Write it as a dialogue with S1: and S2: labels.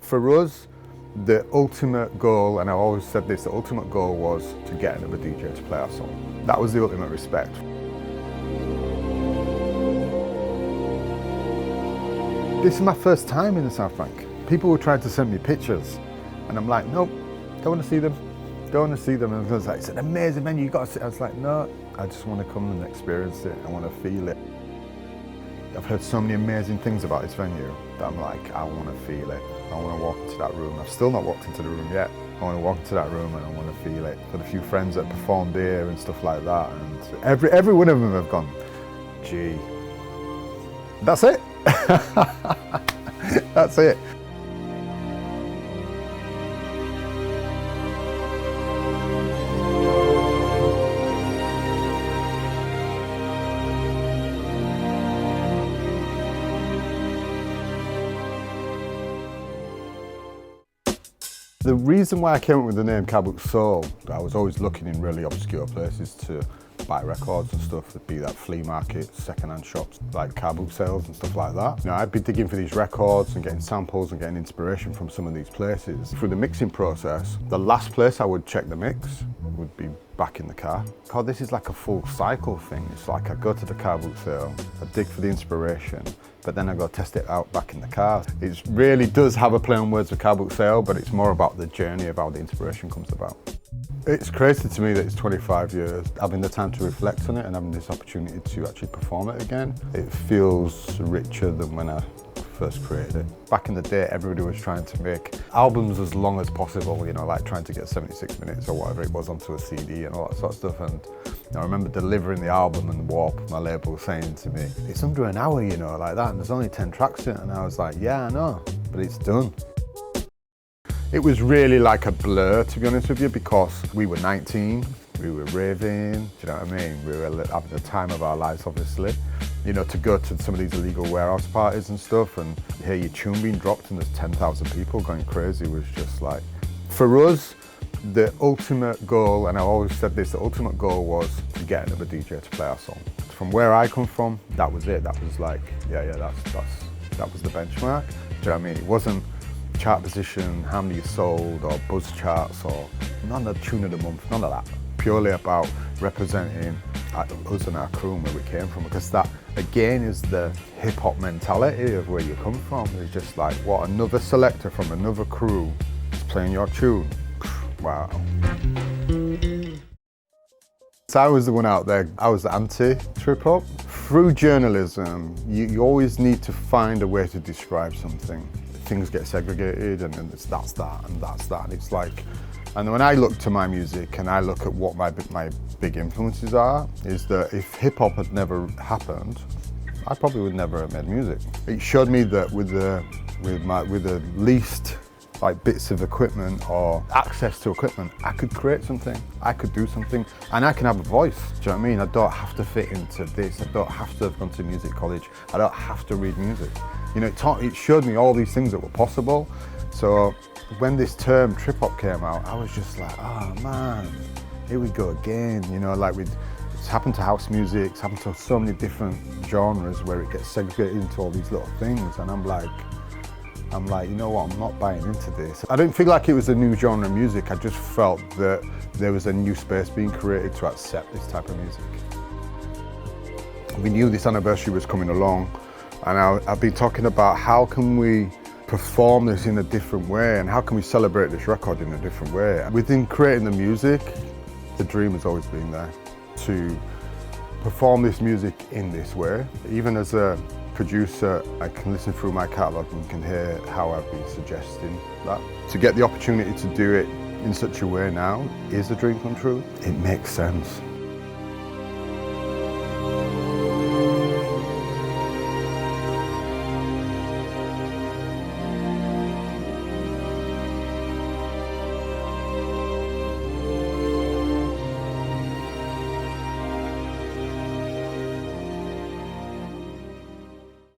S1: For us, the ultimate goal, and I always said this, the ultimate goal was to get another DJ to play our song. That was the ultimate respect. This is my first time in the Southbank. People were trying to send me pictures, and I'm like, nope, don't want to see them. Don't want to see them. And I was like, it's an amazing venue, you got to see it. I was like, no, I just want to come and experience it. I want to feel it. I've heard so many amazing things about this venue that I'm like, I want to feel it. I want to walk into that room. I've still not walked into the room yet. I want to walk into that room and I want to feel it. Got a few friends that performed here and stuff like that, and every one of them have gone, gee, that's it. That's it. The reason why I came up with the name Carboot Soul, I was always looking in really obscure places to buy records and stuff, be that flea markets, second-hand shops, like car boot sales and stuff like that. You know, I'd be digging for these records and getting samples and getting inspiration from some of these places. Through the mixing process, the last place I would check the mix would be back in the car. God, this is like a full cycle thing. It's like I go to the car boot sale, I dig for the inspiration, but then I go test it out back in the car. It really does have a play on words with Carboot Soul, but it's more about the journey of how the inspiration comes about. It's crazy to me that it's 25 years, having the time to reflect on it and having this opportunity to actually perform it again. It feels richer than when I first created it. Back in the day, everybody was trying to make albums as long as possible, you know, like trying to get 76 minutes or whatever it was onto a CD and all that sort of stuff. And you know, I remember delivering the album and Warp, my label, saying to me, it's under an hour, you know, like that, and there's only 10 tracks in it. And I was like, yeah, I know, but it's done. It was really like a blur, to be honest with you, because we were 19, we were raving, do you know what I mean? We were having the time of our lives, obviously. You know, to go to some of these illegal warehouse parties and stuff and hear your tune being dropped and there's 10,000 people going crazy was just like, for us, the ultimate goal, and I always said this, the ultimate goal was to get another DJ to play our song. From where I come from, that was it. That was like, that was the benchmark. Do you know what I mean? It wasn't chart position, how many you sold, or buzz charts, or none of the tune of the month, none of that. Purely about representing us and our crew and where we came from, because that, again, is the hip-hop mentality of where you come from. It's just like, what, another selector from another crew is playing your tune? Wow. So I was the one out there, I was the anti-trip-hop. Through journalism, you always need to find a way to describe something. Things get segregated and then that's that and that's that. And it's like, and when I look to my music and I look at what my big influences are, is that if hip hop had never happened, I probably would never have made music. It showed me that with the least like bits of equipment or access to equipment, I could create something, I could do something, and I can have a voice, do you know what I mean? I don't have to fit into this, I don't have to have gone to music college, I don't have to read music. You know, it showed me all these things that were possible. So when this term trip hop came out, I was just like, oh man, here we go again. You know, like it's happened to house music, it's happened to so many different genres where it gets segregated into all these little things, and I'm like, you know what, I'm not buying into this. I didn't feel like it was a new genre of music, I just felt that there was a new space being created to accept this type of music. We knew this anniversary was coming along, and I've been talking about how can we perform this in a different way and how can we celebrate this record in a different way. Within creating the music, the dream has always been there to perform this music in this way. Even as a producer, I can listen through my catalogue and can hear how I've been suggesting that. To get the opportunity to do it in such a way now is a dream come true. It makes sense.